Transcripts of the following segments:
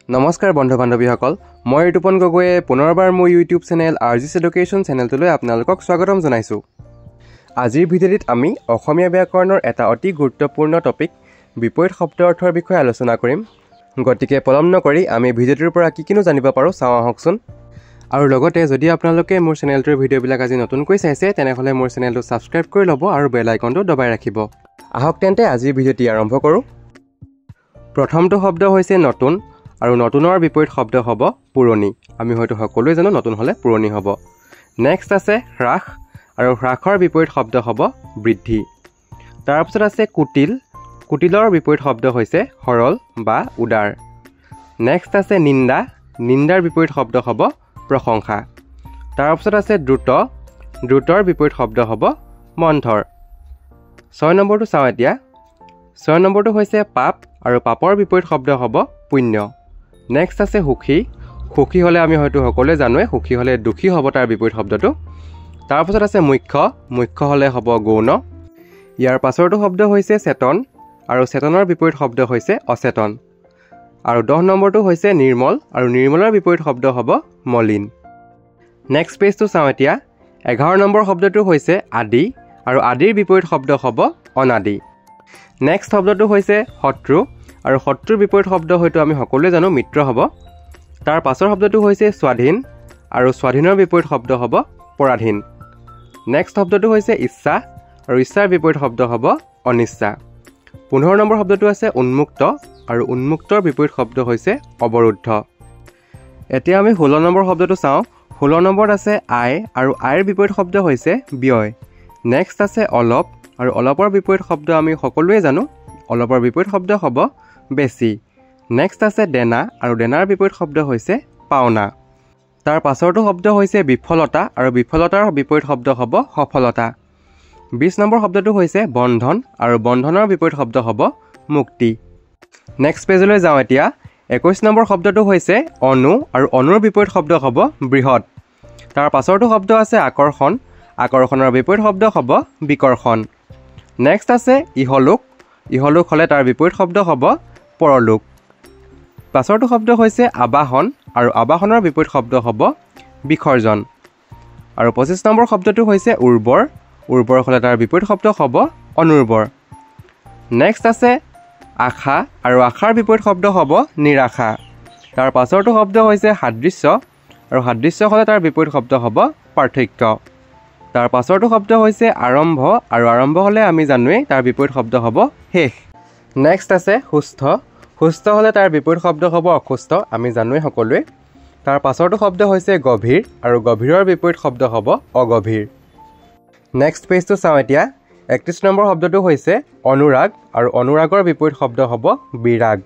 নমস্কাৰ বন্ধু বান্ধৱীসকল মই ঋতুপন গগৈয়ে পুনৰবাৰ মোৰ ইউটিউব চেনেল আৰজিছ এডুকেশ্যন চেনেলটোলৈ আপোনালোকক স্বাগতম জনাইছোঁ। আজিৰ ভিডিঅ'টিত আমি অসমীয়া ব্যাকৰণৰ এটা অতি গুৰুত্বপূৰ্ণ টপিক বিপৰীত শব্দ অৰ্থৰ বিষয়ে আলোচনা কৰিম। গতিকে পলম নকৰি আমি ভিডিঅ'টোৰ পৰা কিনো জানিব পাৰোঁ চাওঁ আহকচোন। আৰু লগতে যদি আপোনালোকে মোৰ চেনেলটোৰ ভিডিঅ'বিলাক আজি নতুনকৈ চাইছে তেনেহ'লে মোৰ চেনেলটো ছাবস্ক্ৰাইব কৰি ল'ব আৰু বেল আইকনটো দবাই ৰাখিব। আহক তেন্তে আজিৰ ভিডিঅ'টি আৰম্ভ কৰোঁ। প্ৰথমটো শব্দ হৈছে নতুন আৰু নতুনৰ বিপৰীত শব্দ হ'ব পুৰণি। আমি হয়তো সকলোৱে জানো নতুন হ'লে পুৰণি হ'ব। নেক্সট আছে হ্ৰাস আৰু হ্ৰাসৰ বিপৰীত শব্দ হ'ব বৃদ্ধি। তাৰপিছত আছে কুটিল, কুটিলৰ বিপৰীত শব্দ হৈছে সৰল বা উদাৰ। নেক্সট আছে নিন্দা, নিন্দাৰ বিপৰীত শব্দ হ'ব প্ৰশংসা। তাৰপিছত আছে দ্ৰুত, দ্ৰুতৰ বিপৰীত শব্দ হ'ব মন্থৰ। 6 নম্বৰটো চাওঁ এতিয়া। 6 নম্বৰটো হৈছে পাপ আৰু পাপৰ বিপৰীত শব্দ হ'ব পুণ্য। নেক্সট আছে সুখী, সুখী হ'লে আমি হয়তো সকলোৱে জানোৱে সুখী হ'লে দুখী হ'ব তাৰ বিপৰীত শব্দটো। তাৰপিছত আছে মুখ্য, মুখ্য হ'লে হ'ব গৌণ। ইয়াৰ পাছৰটো শব্দ হৈছে চেতন আৰু চেতনৰ বিপৰীত শব্দ হৈছে অচেতন। আৰু 10 নম্বৰটো হৈছে নিৰ্মল আৰু নিৰ্মলৰ বিপৰীত শব্দ হ'ব মলিন। নেক্সট পেজটো চাওঁ এতিয়া। 11 নম্বৰ শব্দটো হৈছে আদি আৰু আদিৰ বিপৰীত শব্দ হ'ব অনাদি। নেক্সট শব্দটো হৈছে শত্ৰু আৰু শত্ৰুৰ বিপৰীত শব্দ হয়তো আমি সকলোৱে জানো মিত্ৰ হ'ব। তাৰ পাছৰ শব্দটো হৈছে স্বাধীন আৰু স্বাধীনৰ বিপৰীত শব্দ হ'ব পৰাধীন। নেক্সট শব্দটো হৈছে ইচ্ছা আৰু ইচ্ছাৰ বিপৰীত শব্দ হ'ব অনিচ্ছা। 15 নম্বৰ শব্দটো আছে উন্মুক্ত আৰু উন্মুক্তৰ বিপৰীত শব্দ হৈছে অৱৰুদ্ধ। এতিয়া আমি 16 নম্বৰ শব্দটো চাওঁ। 16 নম্বৰত আছে আয় আৰু আয়ৰ বিপৰীত শব্দ হৈছে ব্যয়। নেক্সট আছে অলপ আৰু অলপৰ বিপৰীত শব্দ আমি সকলোৱে জানো অলপৰ বিপৰীত শব্দ হ'ব বেছি। নেক্সট আছে দেনা আৰু দেনাৰ বিপৰীত শব্দ হৈছে পাওনা। তাৰ পাছৰটো শব্দ হৈছে বিফলতা আৰু বিফলতাৰ বিপৰীত শব্দ হ'ব সফলতা। 20 নম্বৰ শব্দটো হৈছে বন্ধন আৰু বন্ধনৰ বিপৰীত শব্দ হ'ব মুক্তি। নেক্সট পেজলৈ যাওঁ এতিয়া। 21 নম্বৰ শব্দটো হৈছে অনু আৰু অনুৰ বিপৰীত শব্দ হ'ব বৃহৎ। তাৰ পাছৰটো শব্দ আছে আকৰ্ষণ, আকৰ্ষণৰ বিপৰীত শব্দ হ'ব বিকৰ্ষণ। নেক্সট আছে ইহলোক, ইহলোক হ'লে তাৰ বিপৰীত শব্দ হ'ব পৰলোক। পাছৰটো শব্দ হৈছে আবাহন আৰু আবাহনৰ বিপৰীত শব্দ হ'ব বিসৰ্জন। আৰু 25 নম্বৰ শব্দটো হৈছে উৰ্বৰ, উৰ্বৰ হ'লে তাৰ বিপৰীত শব্দ হ'ব অনুৰ্বৰ। নেক্সট আছে আশা আৰু আশাৰ বিপৰীত শব্দ হ'ব নিৰাশা। তাৰ পাছৰটো শব্দ হৈছে সাদৃশ্য আৰু সাদৃশ্য হ'লে তাৰ বিপৰীত শব্দ হ'ব পাৰ্থক্য। তাৰ পাছৰটো শব্দ হৈছে আৰম্ভ আৰু আৰম্ভ হ'লে আমি জানোৱেই তাৰ বিপৰীত শব্দ হ'ব শেষ। নেক্সট আছে সুস্থ, সুস্থ হ'লে তাৰ বিপৰীত শব্দ হ'ব অসুস্থ, আমি জানোৱেই সকলোৱে। তাৰ পাছৰটো শব্দ হৈছে গভীৰ আৰু গভীৰৰ বিপৰীত শব্দ হ'ব অগভীৰ। নেক্সট পেজটো চাওঁ এতিয়া। 31 নম্বৰ শব্দটো হৈছে অনুৰাগ আৰু অনুৰাগৰ বিপৰীত শব্দ হ'ব বিৰাগ।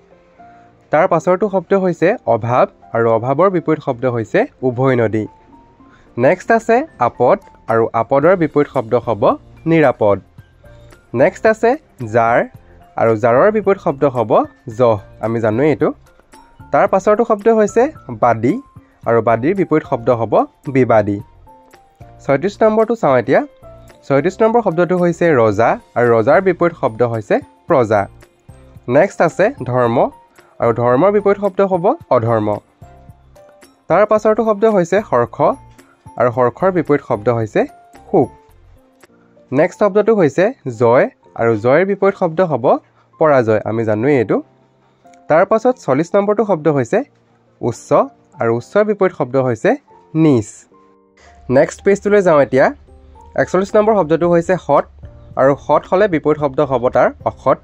তাৰ পাছৰটো শব্দ হৈছে অভাৱ আৰু অভাৱৰ বিপৰীত শব্দ হৈছে উভৈনদী। নেক্সট আছে আপদ আৰু আপদৰ বিপৰীত শব্দ হ'ব নিৰাপদ। নেক্সট আছে জাৰ আৰু জাৰৰ বিপৰীত শব্দ হ'ব জহ, আমি জানোৱেই এইটো। তাৰ পাছৰটো শব্দ হৈছে বাদী আৰু বাদীৰ বিপৰীত শব্দ হ'ব বিবাদী। 36 নম্বৰটো চাওঁ এতিয়া। 36 নম্বৰ শব্দটো হৈছে ৰজা আৰু ৰজাৰ বিপৰীত শব্দ হৈছে প্ৰজা। নেক্সট আছে ধৰ্ম আৰু ধৰ্মৰ বিপৰীত শব্দ হ'ব অধৰ্ম। তাৰ পাছৰটো শব্দ হৈছে হৰ্ষ আৰু হৰ্ষৰ বিপৰীত শব্দ হৈছে সুখ। নেক্সট শব্দটো হৈছে জয় আৰু জয়ৰ বিপৰীত শব্দ হ'ব পৰাজয়, আমি জানোৱেই এইটো। তাৰ পাছত 40 নম্বৰটো শব্দ হৈছে উচ্চ আৰু উচ্চৰ বিপৰীত শব্দ হৈছে নিচ। নেক্সট পেজটোলৈ যাওঁ এতিয়া। 41 নম্বৰ শব্দটো হৈছে সৎ আৰু সৎ হ'লে বিপৰীত শব্দ হ'ব তাৰ অসৎ।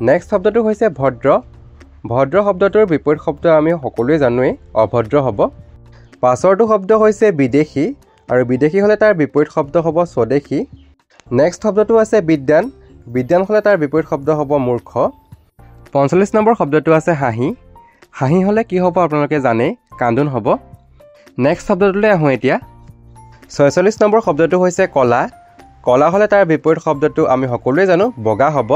নেক্সট শব্দটো হৈছে ভদ্ৰ, ভদ্ৰ শব্দটোৰ বিপৰীত শব্দ আমি সকলোৱে জানোৱেই অভদ্ৰ হ'ব। পাছৰটো শব্দ হৈছে বিদেশী আৰু বিদেশী হ'লে তাৰ বিপৰীত শব্দ হ'ব স্বদেশী। নেক্সট শব্দটো আছে বিদ্যান, বিদ্যান হ'লে তাৰ বিপৰীত শব্দ হ'ব মূৰ্খ। 45 নম্বৰ শব্দটো আছে হাঁহি, হাঁহি হ'লে কি হ'ব আপোনালোকে জানেই কান্দোন হ'ব। নেক্সট শব্দটোলৈ আহোঁ এতিয়া। 46 নম্বৰ শব্দটো হৈছে কলা, কলা হ'লে তাৰ বিপৰীত শব্দটো আমি সকলোৱে জানো বগা হ'ব।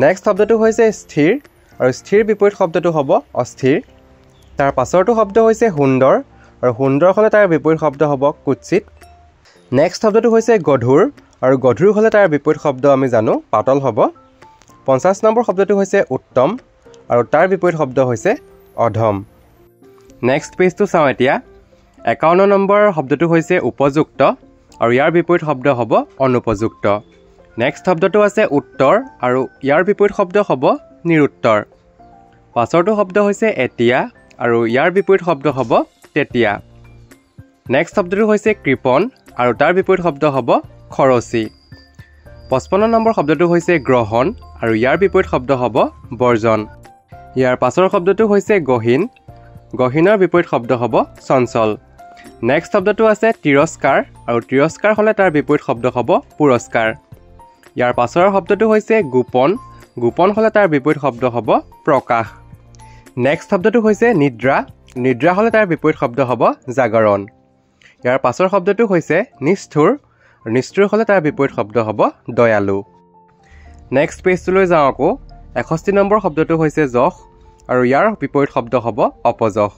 নেক্সট শব্দটো হৈছে স্থিৰ আৰু স্থিৰ বিপৰীত শব্দটো হ'ব অস্থিৰ। তাৰ পাছৰটো শব্দ হৈছে সুন্দৰ আৰু সুন্দৰ হ'লে তাৰ বিপৰীত শব্দ হ'ব কুৎসিত। নেক্সট শব্দটো হৈছে গধুৰ আৰু গধুৰ হ'লে তাৰ বিপৰীত শব্দ আমি জানো পাতল হ'ব। 50 নম্বৰ শব্দটো হৈছে উত্তম আৰু তাৰ বিপৰীত শব্দ হৈছে অধম। নেক্সট পেজটো চাওঁ এতিয়া। 51 নম্বৰ শব্দটো হৈছে উপযুক্ত আৰু ইয়াৰ বিপৰীত শব্দ হ'ব অনুপযুক্ত। নেক্সট শব্দটো আছে উত্তৰ আৰু ইয়াৰ বিপৰীত শব্দ হ'ব নিৰুত্তৰ। পাছৰটো শব্দ হৈছে এতিয়া আৰু ইয়াৰ বিপৰীত শব্দ হ'ব তেতিয়া। নেক্সট শব্দটো হৈছে কৃপণ আৰু তাৰ বিপৰীত শব্দ হ'ব খৰচী। 55 নম্বৰ শব্দটো হৈছে গ্ৰহণ আৰু ইয়াৰ বিপৰীত শব্দ হ'ব বৰ্জন। ইয়াৰ পাছৰ শব্দটো হৈছে গহীন, গহীনৰ বিপৰীত শব্দ হ'ব চঞ্চল। নেক্সট শব্দটো আছে তিৰস্কাৰ আৰু তিৰস্কাৰ হ'লে তাৰ বিপৰীত শব্দ হ'ব পুৰস্কাৰ। ইয়াৰ পাছৰ শব্দটো হৈছে গোপন, গোপন হ'লে তাৰ বিপৰীত শব্দ হ'ব প্ৰকাশ। নেক্সট শব্দটো হৈছে নিদ্ৰা, নিদ্ৰা হ'লে তাৰ বিপৰীত শব্দ হ'ব জাগৰণ। ইয়াৰ পাছৰ শব্দটো হৈছে নিষ্ঠুৰ, নিষ্ঠুৰ হ'লে তাৰ বিপৰীত শব্দ হ'ব দয়ালু। নেক্সট পেজটোলৈ যাওঁ আকৌ। 61 নম্বৰ শব্দটো হৈছে যশ আৰু ইয়াৰ বিপৰীত শব্দ হ'ব অপযশ।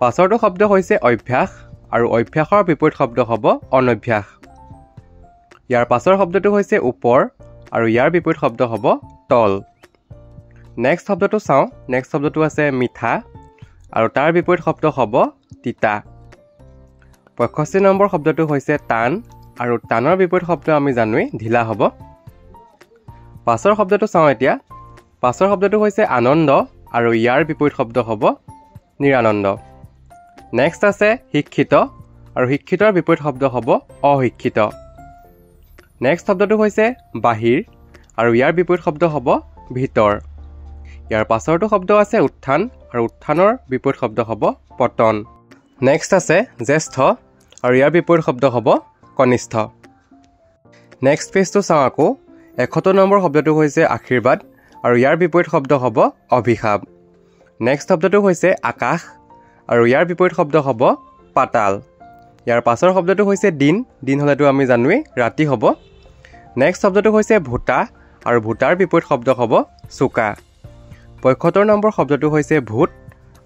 পাছৰটো শব্দ হৈছে অভ্যাস আৰু অভ্যাসৰ বিপৰীত শব্দ হ'ব অনভ্যাস। ইয়াৰ পাছৰ শব্দটো হৈছে ওপৰ আৰু ইয়াৰ বিপৰীত শব্দ হ'ব তল। নেক্সট শব্দটো চাওঁ। নেক্সট শব্দটো আছে মিঠা আৰু তাৰ বিপৰীত শব্দ হ'ব তিতা। 65 নম্বৰ শব্দটো হৈছে টান আৰু টানৰ বিপৰীত শব্দ আমি জানোৱেই ঢিলা হ'ব। পাছৰ শব্দটো চাওঁ এতিয়া। পাছৰ শব্দটো হৈছে আনন্দ আৰু ইয়াৰ বিপৰীত শব্দ হ'ব নিৰানন্দ। নেক্সট আছে শিক্ষিত আৰু শিক্ষিতৰ বিপৰীত শব্দ হ'ব অশিক্ষিত। নেক্সট শব্দটো হৈছে বাহিৰ আৰু ইয়াৰ বিপৰীত শব্দ হ'ব ভিতৰ। ইয়াৰ পাছৰটো শব্দ আছে উত্থান আৰু উত্থানৰ বিপৰীত শব্দ হ'ব পতন। নেক্সট আছে জ্যেষ্ঠ আৰু ইয়াৰ বিপৰীত শব্দ হ'ব কনিষ্ঠ। নেক্সট পেজটো চাওঁ আকৌ। 71 নম্বৰ শব্দটো হৈছে আশীৰ্বাদ আৰু ইয়াৰ বিপৰীত শব্দ হ'ব অভিশাপ। নেক্সট শব্দটো হৈছে আকাশ আৰু ইয়াৰ বিপৰীত শব্দ হ'ব পাতাল। ইয়াৰ পাছৰ শব্দটো হৈছে দিন, দিন হ'লেতো আমি জানোৱেই ৰাতি হ'ব। নেক্সট শব্দটো হৈছে ভোটা আৰু ভোটাৰ বিপৰীত শব্দ হ'ব চোকা। 75 নম্বৰ শব্দটো হৈছে ভূত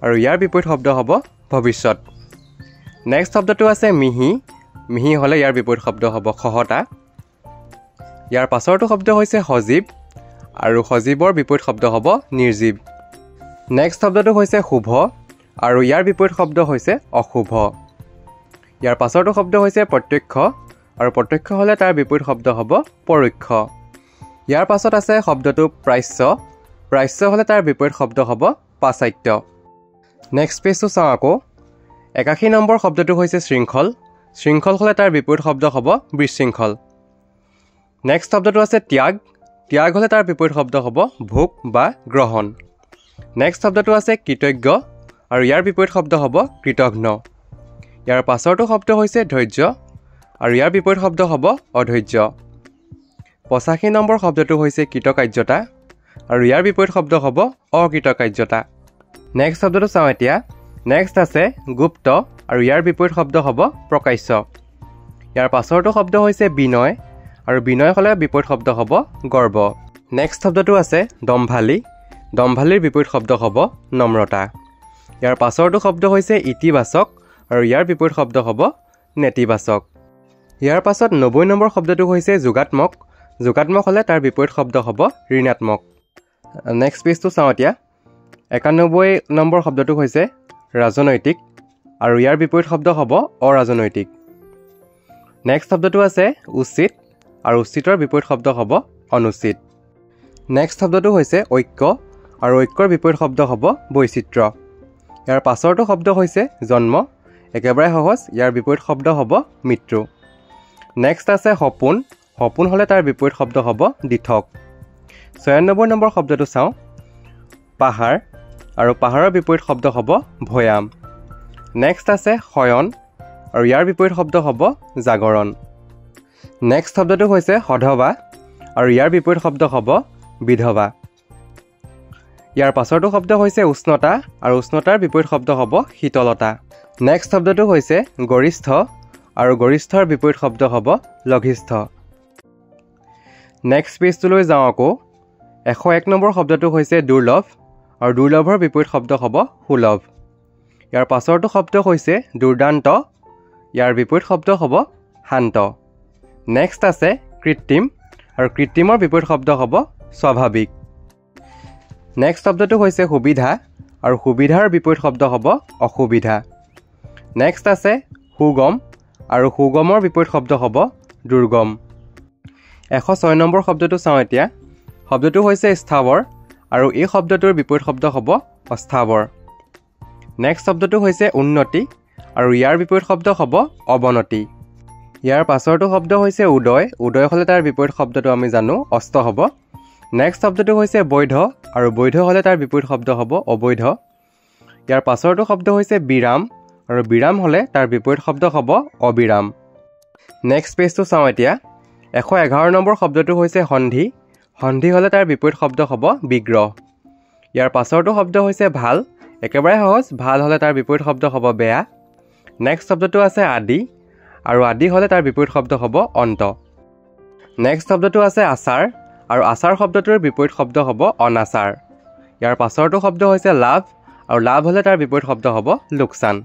আৰু ইয়াৰ বিপৰীত শব্দ হ'ব ভৱিষ্যত। নেক্সট শব্দটো আছে মিহি, মিহি হ'লে ইয়াৰ বিপৰীত শব্দ হ'ব খহটা। ইয়াৰ পাছৰটো শব্দ হৈছে সজীৱ আৰু সজীৱৰ বিপৰীত শব্দ হ'ব নিৰ্জীৱ। নেক্সট শব্দটো হৈছে শুভ আৰু ইয়াৰ বিপৰীত শব্দ হৈছে অশুভ। ইয়াৰ পাছৰটো শব্দ হৈছে প্ৰত্যক্ষ আৰু প্ৰত্যক্ষ হ'লে তাৰ বিপৰীত শব্দ হ'ব পৰোক্ষ। ইয়াৰ পাছত আছে শব্দটো প্ৰাচ্য, প্ৰাচ্য হ'লে তাৰ বিপৰীত শব্দ হ'ব পাশ্চাত্য। নেক্সট পেজটো চাওঁ আকৌ। 81 নম্বৰ শব্দটো হৈছে শৃংখল, শৃংখল হ'লে তাৰ বিপৰীত শব্দ হ'ব বিশৃংখল। নেক্সট শব্দটো আছে ত্যাগ, ত্যাগ হ'লে তাৰ বিপৰীত শব্দ হ'ব ভোগ বা গ্ৰহণ। নেক্সট শব্দটো আছে কৃতজ্ঞ আৰু ইয়াৰ বিপৰীত শব্দ হ'ব কৃতঘ্ন। ইয়াৰ পাছৰটো শব্দ হৈছে ধৈৰ্য আৰু ইয়াৰ বিপৰীত শব্দ হ'ব অধৈৰ্য। 85 নম্বৰ শব্দটো হৈছে কৃতকাৰ্যতা আৰু ইয়াৰ বিপৰীত শব্দ হ'ব অকৃতকাৰ্যতা। নেক্সট শব্দটো চাওঁ এতিয়া। নেক্সট আছে গুপ্ত আৰু ইয়াৰ বিপৰীত শব্দ হ'ব প্ৰকাশ্য। ইয়াৰ পাছৰটো শব্দ হৈছে বিনয় আৰু বিনয় হ'লে বিপৰীত শব্দ হ'ব গৰ্ব। নেক্সট শব্দটো আছে দম্ভালি, দম্ভালিৰ বিপৰীত শব্দ হ'ব নম্ৰতা। ইয়াৰ পাছৰটো শব্দ হৈছে ইতিবাচক আৰু ইয়াৰ বিপৰীত শব্দ হ'ব নেতিবাচক। ইয়াৰ পাছত 90 নম্বৰ শব্দটো হৈছে যোগাত্মক, যোগাত্মক হ'লে তাৰ বিপৰীত শব্দ হ'ব ঋণাত্মক। নেক্সট পেজটো চাওঁ এতিয়া। 91 নম্বৰ শব্দটো হৈছে ৰাজনৈতিক আৰু ইয়াৰ বিপৰীত শব্দ হ'ব অৰাজনৈতিক। নেক্সট শব্দটো আছে উচিত আৰু উচিতৰ বিপৰীত শব্দ হ'ব অনুচিত। নেক্সট শব্দটো হৈছে ঐক্য আৰু ঐক্যৰ বিপৰীত শব্দ হ'ব বৈচিত্ৰ্য। ইয়াৰ পাছৰটো শব্দ হৈছে জন্ম, একেবাৰে সহজ, ইয়াৰ বিপৰীত শব্দ হ'ব মৃত্যু। নেক্সট আছে সপোন, সপোন হ'লে তাৰ বিপৰীত শব্দ হ'ব দিঠক। 96 নম্বৰ শব্দটো চাওঁ। পাহাৰ আৰু পাহাৰৰ বিপৰীত শব্দ হ'ব ভৈয়াম। নেক্সট আছে শয়ন আৰু ইয়াৰ বিপৰীত শব্দ হ'ব জাগৰণ। নেক্সট শব্দটো হৈছে সধবা আৰু ইয়াৰ বিপৰীত শব্দ হ'ব বিধৱা। ইয়াৰ পাছৰটো শব্দ হৈছে উষ্ণতা আৰু উষ্ণতাৰ বিপৰীত শব্দ হ'ব শীতলতা। নেক্সট শব্দটো হৈছে গৰিষ্ঠ আৰু গৰিষ্ঠৰ বিপৰীত শব্দ হ'ব লঘিষ্ঠ। নেক্সট পেজটোলৈ যাওঁ আকৌ। 101 নম্বৰ শব্দটো হৈছে দুৰ্লভ আৰু দুৰ্লভৰ বিপৰীত শব্দ হ'ব সুলভ। ইয়াৰ পাছৰটো শব্দ হৈছে দুৰ্দান্ত, ইয়াৰ বিপৰীত শব্দ হ'ব শান্ত। নেক্সট আছে কৃত্ৰিম আৰু কৃত্ৰিমৰ বিপৰীত শব্দ হ'ব স্বাভাৱিক। নেক্সট শব্দটো হৈছে সুবিধা আৰু সুবিধাৰ বিপৰীত শব্দ হ'ব অসুবিধা। নেক্সট আছে সুগম আৰু সুগমৰ বিপৰীত শব্দ হ'ব দুৰ্গম। 106 নম্বৰ শব্দটো চাওঁ এতিয়া। শব্দটো হৈছে স্থাৱৰ আৰু এই শব্দটোৰ বিপৰীত শব্দ হ'ব অস্থাৱৰ। নেক্সট শব্দটো হৈছে উন্নতি আৰু ইয়াৰ বিপৰীত শব্দ হ'ব অৱনতি। ইয়াৰ পাছৰটো শব্দ হৈছে উদয়, উদয় হ'লে তাৰ বিপৰীত শব্দটো আমি জানো অস্ত হ'ব। নেক্সট শব্দটো হৈছে বৈধ আৰু বৈধ হ'লে তাৰ বিপৰীত শব্দ হ'ব অবৈধ। ইয়াৰ পাছৰটো শব্দ হৈছে বিৰাম আৰু বিৰাম হ'লে তাৰ বিপৰীত শব্দ হ'ব অবিৰাম। নেক্সট পেজটো চাওঁ এতিয়া। 111 নম্বৰ শব্দটো হৈছে সন্ধি, সন্ধি হ'লে তাৰ বিপৰীত শব্দ হ'ব বিগ্ৰহ। ইয়াৰ পাছৰটো শব্দ হৈছে ভাল, একেবাৰে সহজ, ভাল হ'লে তাৰ বিপৰীত শব্দ হ'ব বেয়া। নেক্সট শব্দটো আছে আদি আৰু আদি হ'লে তাৰ বিপৰীত শব্দ হ'ব অন্ত। নেক্সট শব্দটো আছে আচাৰ আৰু আচাৰ শব্দটোৰ বিপৰীত শব্দ হ'ব অনাচাৰ। ইয়াৰ পাছৰটো শব্দ হৈছে লাভ আৰু লাভ হ'লে তাৰ বিপৰীত শব্দ হ'ব লোকচান।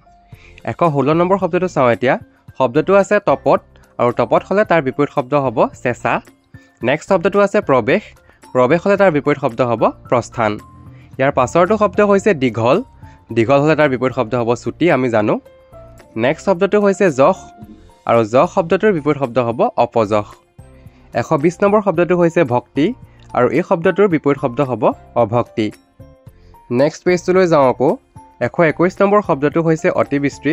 116 নম্বৰ শব্দটো চাওঁ এতিয়া। শব্দটো আছে তপত আৰু তপত হ'লে তাৰ বিপৰীত শব্দ হ'ব চেঁচা। নেক্সট শব্দটো আছে প্ৰৱেশ, প্ৰৱেশ হ'লে তাৰ বিপৰীত শব্দ হ'ব প্ৰস্থান। ইয়াৰ পাছৰটো শব্দ হৈছে দীঘল, দীঘল হ'লে তাৰ বিপৰীত শব্দ হ'ব চুটি, আমি জানো। নেক্সট শব্দটো হৈছে যশ আৰু যশ শব্দটোৰ বিপৰীত শব্দ হ'ব অপযশ। 120 নম্বৰ শব্দটো হৈছে ভক্তি আৰু এই শব্দটোৰ বিপৰীত শব্দ হ'ব অভক্তি। নেক্সট পেজটোলৈ যাওঁ আকৌ। 121 নম্বৰ শব্দটো হৈছে অতিবৃষ্টি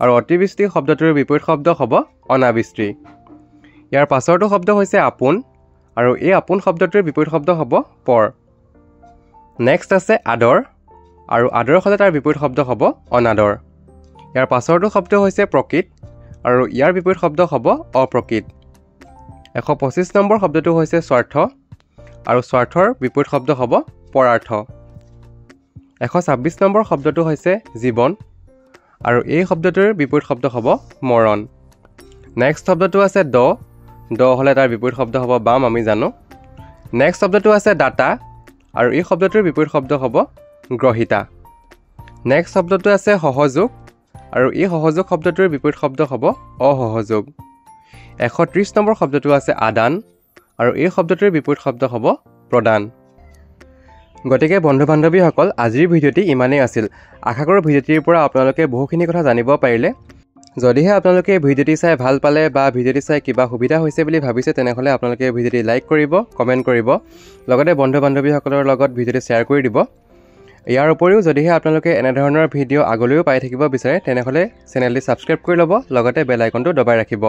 আৰু অতিবৃষ্টি শব্দটোৰ বিপৰীত শব্দ হ'ব অনাবৃষ্টি। ইয়াৰ পাছৰটো শব্দ হৈছে আপোন আৰু এই আপোন শব্দটোৰ বিপৰীত শব্দ হ'ব পৰ। নেক্সট আছে আদৰ আৰু আদৰ হ'লে তাৰ বিপৰীত শব্দ হ'ব অনাদৰ। ইয়াৰ পাছৰটো শব্দ হৈছে প্ৰকৃত আৰু ইয়াৰ বিপৰীত শব্দ হ'ব অপ্ৰকৃত। 125 নম্বৰ শব্দটো হৈছে স্বাৰ্থ আৰু স্বাৰ্থৰ বিপৰীত শব্দ হ'ব পৰাৰ্থ। 126 নম্বৰ শব্দটো হৈছে জীৱন আৰু এই শব্দটোৰ বিপৰীত শব্দ হ'ব মৰণ। নেক্সট শব্দটো আছে দ, দ হ'লে তাৰ বিপৰীত শব্দ হ'ব বাম, আমি জানো। নেক্সট শব্দটো আছে দাতা আৰু এই শব্দটোৰ বিপৰীত শব্দ হ'ব গ্ৰহিতা। নেক্সট শব্দটো আছে সহযোগ আৰু এই সহযোগ শব্দটোৰ বিপৰীত শব্দ হ'ব অসহযোগ। 130 নম্বৰ শব্দটো আছে আদান আৰু এই শব্দটোৰ বিপৰীত শব্দ হ'ব প্ৰদান। গতিকে বন্ধু বান্ধৱীসকল, আজিৰ ভিডিঅ'টি ইমানেই আছিল। আশা কৰোঁ ভিডিঅ'টিৰ পৰা আপোনালোকে বহুখিনি কথা জানিব পাৰিলে। যদিহে আপোনালোকে ভিডিঅ'টি চাই ভাল পালে বা ভিডিঅ'টি চাই কিবা সুবিধা হৈছে বুলি ভাবিছে, তেনেহ'লে আপোনালোকে ভিডিঅ'টি লাইক কৰিব, কমেণ্ট কৰিব, লগতে বন্ধু বান্ধৱীসকলৰ লগত ভিডিঅ'টি শ্বেয়াৰ কৰি দিব। ইয়াৰ উপৰিও যদিহে আপোনালোকে এনেধৰণৰ ভিডিঅ' আগলৈও পাই থাকিব বিচাৰে, তেনেহ'লে চেনেলটি ছাবস্ক্ৰাইব কৰি ল'ব, লগতে বেল আইকনটো দবাই ৰাখিব।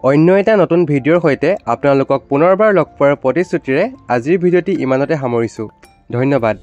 অন্য এটা নতুন ভিডিঅ'ৰ সৈতে আপোনালোকক পুনৰবাৰ লগ পোৱাৰ প্ৰতিশ্ৰুতিৰে আজিৰ ভিডিঅ'টি ইমানতে সামৰিছোঁ। ধন্যবাদ।